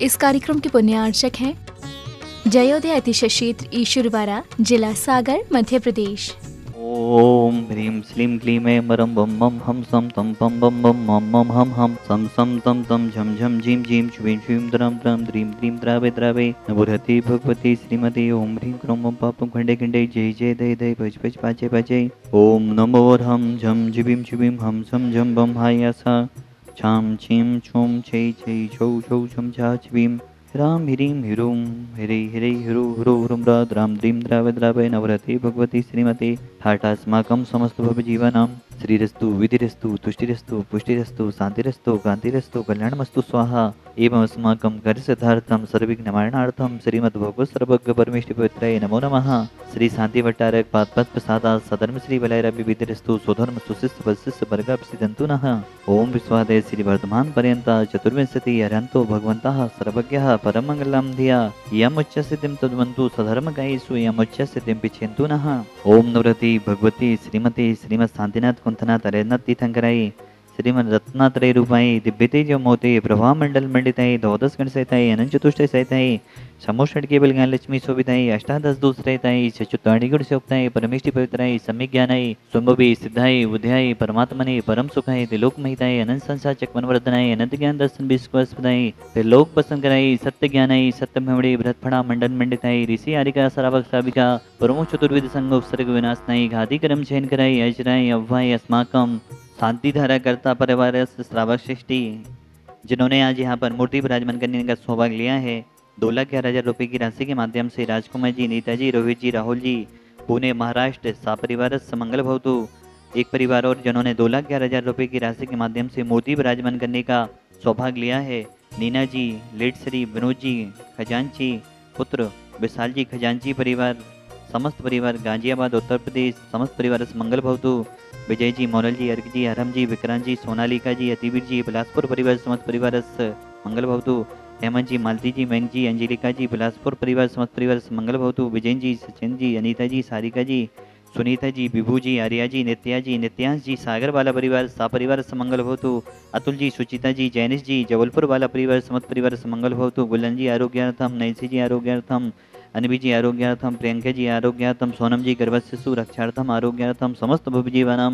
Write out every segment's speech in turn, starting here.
इस कार्यक्रम के पुण्यार्चक हैं जयोदय अतिशय क्षेत्र ईश्वरवाड़ा, जिला सागर, मध्य प्रदेश। ओम ह्रीं श्लीं क्लीं ऐं मरं बम मम हम सम तम पम बम बम मम मम हम सम सम तम तम झम झम झीं झीं छ्वीं छ्वीं द्रम द्रम द्रीं द्रीं द्रावे द्रावे नभुरति भगवती श्रीमती ओम ह्रीं क्रों मम पापं खंडे खंडे जय जय दय दय भज भज पाचे पाचे ओम नमो हम झम झिबिं छिबिं हम सम झम बम हायासा छाम छीं छूं छै छै छौ छौ छम छा छ्वीं राम ह्रीं ह्रूं हरे हरे ह्रू ह्रू ह्रूं राम द्रीं द्रावे द्रावे नवरति भगवती श्रीमती ठाटास्माकं समस्त भवजीवानां श्रीरस्तु विधिरस्तु तुष्टिरस्तु पुष्टिरस्तु शांतिरस्तु कांतिरस्तु कल्याणमस्तु स्वाहा एवं अस्माकं कार्यसिद्धार्थं सर्वविघ्ननिवारणार्थं श्रीमद्भगवत् सर्वज्ञ परमेष्टि पवित्राय नमो नमः। श्री शांति भट्टारक पाद प्रसादात् सधर्म श्री बलैरवि विधिरस्तु स्वधर्म सुशिष्य वशिष्य वर्गाभिषिदन्तु नः। ओम विश्वादय श्री वर्धमान पर्यन्त चतुर्विंशति अर्हन्तो भगवन्तः सर्वज्ञः परमंगलं धिया यमुच्चसिद्धिं तद्वन्तु सधर्मकायेषु यमुच्चसिद्धिं पिच्छन्तु नः। ओम नवरति भगवती श्रीमती श्रीमद शांतिनाथ कुंथनाथ अरेनाथ तीर्थंकराई श्रीमद रत्नात्रय रूपाई दिव्यतेज मोते प्रभा मंडल मंडिताई द्वादश गण सहिताई अनंत चतुष्टय सहिताई समोषण केवल ज्ञान लक्ष्मी शोभिताई अष्टादश दूसरताई चतुर्ताणी गुण सोक्ताई परमेष्टि पवित्राई सम्यक ज्ञानाई संभवी सिद्धाई बुद्धियाई परमात्मने परम सुखाई त्रिलोक महिताई अनंत संसार चक्रवर्धनाई अनंत ज्ञान दर्शन विश्वस्पदाई त्रिलोक बसन कराई सत्य ज्ञानाई सत्य भ्रमणे भरतफड़ा मंडन मंडिताई ऋषि आरिका सरावक साविका प्रमुख चतुर्विद संग उपसर्ग विनाशनाई घाती कर्म चयन कराई अजराई अव्वाई अस्माकम शांति धारा करता परिवार श्रावक सृष्टि जिन्होंने आज यहाँ पर मूर्ति विराजमान करने का सौभाग्य लिया है 2,11,000 रुपये की राशि के माध्यम से राजकुमार जी, नेताजी, रोहित जी, राहुल जी, पुणे महाराष्ट्र सापरिवार मंगल भवतु। एक परिवार और जिन्होंने 2,11,000 रुपये की राशि के माध्यम से मूर्ति विराजमान करने का सौभाग्य लिया है नीना जी, लेट श्री विनोद जी खजांची, पुत्र विशाल जी खजांची परिवार, समस्त परिवार गाजियाबाद उत्तर प्रदेश, समस्त परिवार मंगल भवतु। विजय जी, मोनल जी, अर्घ जी, हरम जी, विक्रांत जी, सोनालिका जी, अतिवीर जी, बिलासपुर परिवार समस्त परिवार मंगल भवतु। हेमंत जी, मालती जी, मैंग जी, अंजलिका जी, बिलासपुर परिवार समस्त परिवार मंगल भवतु। विजयन जी, सचिन जी, अनीता जी, सारिका जी, सुनीता जी, विभू जी, आर्या जी, नित्या जी, नित्यांश जी, सागर वाला परिवार सापरिवार समंगल भवतु। अतुल जी, सुचिता जी, जैनिश जी, जबलपुर वाला परिवार समस्त परिवार समंगल भवतु। गुलन जी आरोग्यार्थम, नैन्सी जी आरोग्यार्थम, अनवी जी आरोग्यार्थम, प्रियंका जी आरोग्यार्थम, सोनम जी गर्भशिशु रक्षार्थम आरोग्यार्थम समस्त भवजीवानां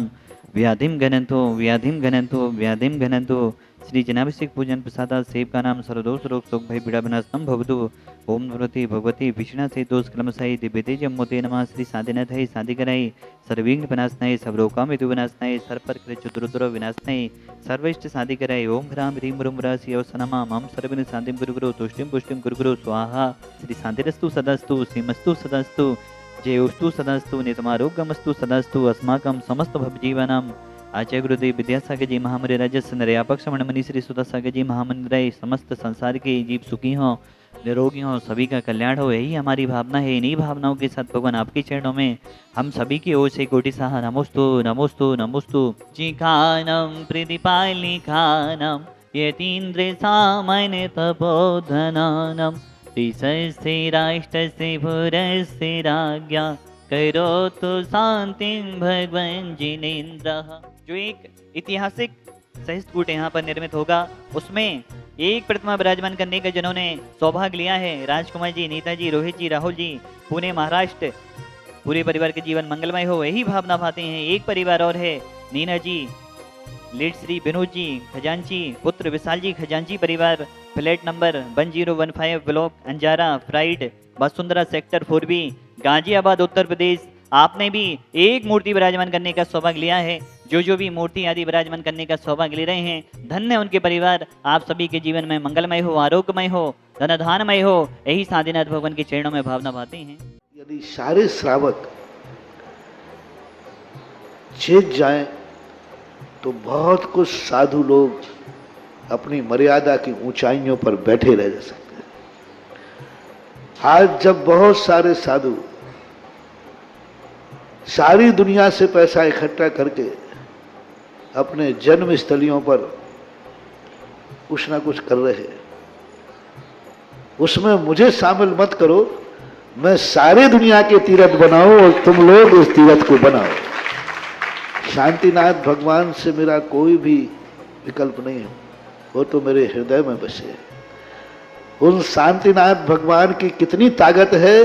व्याधिम घनंतो व्याधिम घनंतो श्री जनाभिषेक पूजन प्रसादात् सेव का नाम सर्वदोष रोग शोक भय पीड़ा विनाशनम भवतु। ओम नवरति भगवती विष्णु से दोष कलमसाई दिव्यतेज मोते नमः। श्री शांतिनाथाय शांति कराई सर्वविघ्न विनाशनाय सर्वरोकाम हेतु विनाशनाय सर्पर चतुरुद्र विनाशनाय सर्वइष्ट शांति कराई। ओम ह्रां ह्रीं ह्रूं ह्रा शिवसनमा मम सर्वविघ्न शांतिं गुरु गुरु तुष्टिं पुष्टिं गुरु गुरु स्वाहा। श्री शांतिरस्तु सदास्तु श्रीमस्तु सदास्तु जयोस्तु सदास्तु नितमारोग्यमस्तु सदास्तु अस्माकं समस्त भवजीवानां आचार्य गुरुदेव विद्यासागर जी महामंदिर राजस्व नरयापक मणि श्री सुधासागर जी महामंदिर समस्त संसार के जीव सुखी हों, निरोगी हों, सभी का कल्याण हो, यही हमारी भावना है। इन्हीं भावनाओं के साथ भगवान आपके चरणों में हम सभी की ओर से कोटि सहा नमोस्तु नमोस्तु नमोस्तु। चिखानम प्रतिपालि खानम यतीन्द्र सामान्य तपोधनानम त्रिशस्य राष्ट्रस्य भूरस्य राज्ञा करोतु शांतिं भगवान जिनेन्द्रः। जो एक ऐतिहासिक सहस्त्रकूट यहाँ पर निर्मित होगा उसमें एक प्रतिमा विराजमान करने का जिन्होंने सौभाग्य लिया है राजकुमार जी, नेताजी, रोहित जी, राहुल जी, पुणे महाराष्ट्र, पूरे परिवार के जीवन मंगलमय हो, यही भावना भाते हैं। एक परिवार और है नीना जी, लेट श्री विनोद जी खजांची, पुत्र विशाल जी खजांची परिवार, फ्लैट नंबर 1015 ब्लॉक अंजारा फ्राइड वसुंधरा सेक्टर 4B गाजियाबाद उत्तर प्रदेश। आपने भी एक मूर्ति विराजमान करने का सौभाग्य लिया है। जो भी मूर्ति आदि विराजमान करने का सौभाग्य ले रहे हैं, धन्य उनके परिवार। आप सभी के जीवन में मंगलमय हो, आरोग्यमय हो, धनधानमय हो, यही साधीनाथ भगवान के चरणों में भावना भाते हैं। यदि सारे श्रावक चेत जाएं तो बहुत कुछ साधु लोग अपनी मर्यादा की ऊंचाइयों पर बैठे रह सकते हैं। आज जब बहुत सारे साधु सारी दुनिया से पैसा इकट्ठा करके अपने जन्म स्थलियों पर कुछ ना कुछ कर रहे हैं, उसमें मुझे शामिल मत करो। मैं सारे दुनिया के तीर्थ बनाऊं और तुम लोग उस तीर्थ को बनाओ। शांतिनाथ भगवान से मेरा कोई भी विकल्प नहीं है, वो तो मेरे हृदय में बसे। उन शांतिनाथ भगवान की कितनी ताकत है,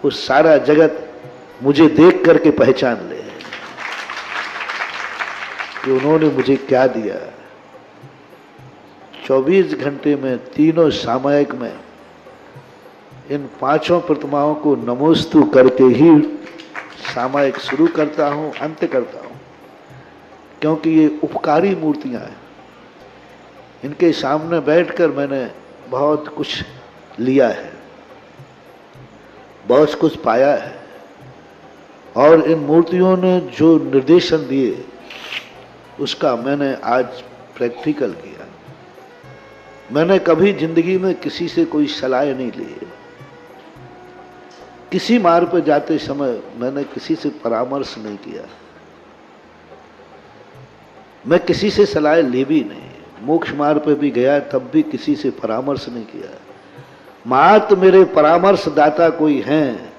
वो सारा जगत मुझे देख करके पहचान ले कि उन्होंने मुझे क्या दिया। 24 घंटे में तीनों सामयिक में इन 5 प्रतिमाओं को नमोस्तु करके ही सामयिक शुरू करता हूं, अंत करता हूं, क्योंकि ये उपकारी मूर्तियां हैं। इनके सामने बैठकर मैंने बहुत कुछ लिया है, बहुत कुछ पाया है, और इन मूर्तियों ने जो निर्देशन दिए उसका मैंने आज प्रैक्टिकल किया। मैंने कभी जिंदगी में किसी से कोई सलाह नहीं ली। किसी मार्ग पर जाते समय मैंने किसी से परामर्श नहीं किया। मैं किसी से सलाह ली भी नहीं। मोक्ष मार्ग पर भी गया तब भी किसी से परामर्श नहीं किया। मात्र मेरे परामर्श दाता कोई हैं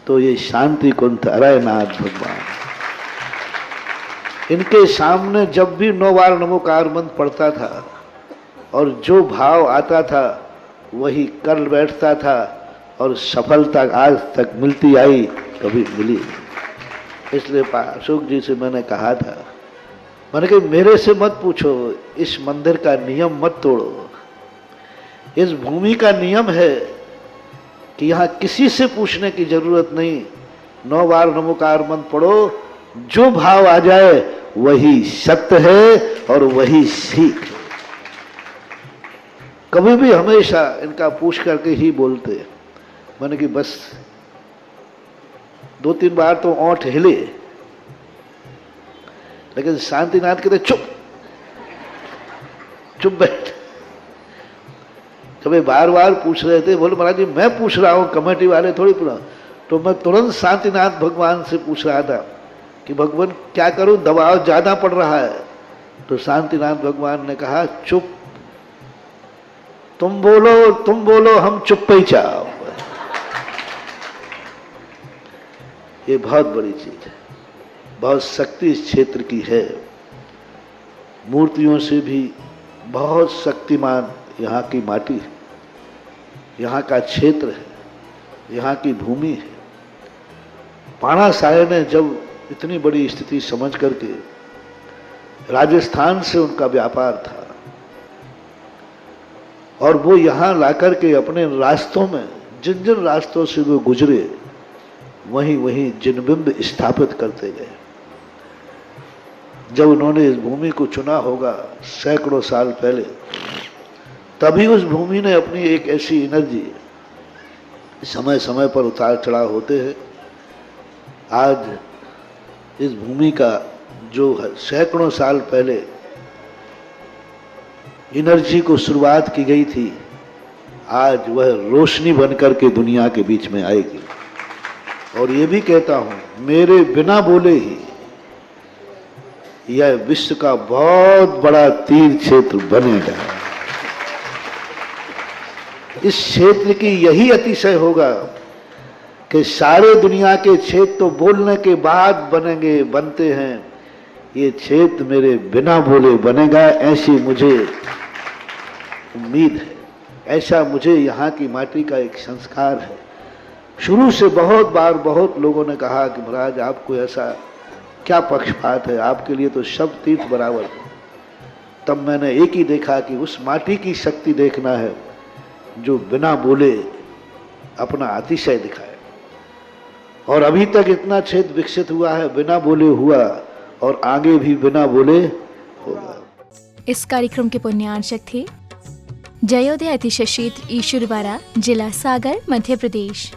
तो ये शांति कुंठ अरयनाथ भगवान। इनके सामने जब भी 9 बार नमोकार मंत्र पढ़ता था और जो भाव आता था वही कर बैठता था, और सफलता आज तक मिलती आई, कभी मिली। इसलिए अशोक जी से मैंने कहा था, मैंने कहा मेरे से मत पूछो, इस मंदिर का नियम मत तोड़ो। इस भूमि का नियम है कि यहाँ किसी से पूछने की जरूरत नहीं। 9 बार नमोकार मंत्र पढ़ो, जो भाव आ जाए वही सत्य है और वही सीख है। कभी भी हमेशा इनका पूछ करके ही बोलते। मैंने कि बस 2-3 बार तो ओंठ हिले, लेकिन शांतिनाथ कहते चुप चुप बैठ। कभी बार बार पूछ रहे थे, बोले महाराज जी मैं पूछ रहा हूं, कमेटी वाले थोड़ी पूछा। तो मैं तुरंत शांतिनाथ भगवान से पूछ रहा था कि भगवान क्या करूं, दबाव ज्यादा पड़ रहा है। तो शांतिनाथ भगवान ने कहा चुप, तुम बोलो हम चुप ही चाहो। ये बहुत बड़ी चीज है, बहुत शक्ति इस क्षेत्र की है। मूर्तियों से भी बहुत शक्तिमान यहाँ की माटी है, यहाँ का क्षेत्र है, यहाँ की भूमि है। पाणा साहे ने जब इतनी बड़ी स्थिति समझ करके, राजस्थान से उनका व्यापार था और वो यहाँ लाकर के अपने रास्तों में जिन जिन रास्तों से वो गुजरे वहीं वहीं जिनबिंब स्थापित करते गए। जब उन्होंने इस भूमि को चुना होगा सैकड़ों साल पहले, तभी उस भूमि ने अपनी एक ऐसी एनर्जी, समय समय पर उतार चढ़ाव होते हैं। आज इस भूमि का जो सैकड़ों साल पहले एनर्जी को शुरुआत की गई थी, आज वह रोशनी बनकर के दुनिया के बीच में आएगी। और ये भी कहता हूं, मेरे बिना बोले ही यह विश्व का बहुत बड़ा तीर्थ क्षेत्र बनेगा। इस क्षेत्र की यही अतिशय होगा कि सारे दुनिया के क्षेत्र तो बोलने के बाद बनते हैं, ये क्षेत्र मेरे बिना बोले बनेगा, ऐसी मुझे उम्मीद है। ऐसा मुझे यहाँ की माटी का एक संस्कार है। शुरू से बहुत बार बहुत लोगों ने कहा कि महाराज आपको ऐसा क्या पक्षपात है, आपके लिए तो सब तीर्थ बराबर है। तब मैंने एक ही देखा कि उस माटी की शक्ति देखना है जो बिना बोले अपना अतिशय दिखाए। और अभी तक इतना क्षेत्र विकसित हुआ है, बिना बोले हुआ और आगे भी बिना बोले होगा। इस कार्यक्रम के पुण्यार्चक थे जयोदय अतिशय क्षेत्र ईश्वरवारा, जिला सागर, मध्य प्रदेश।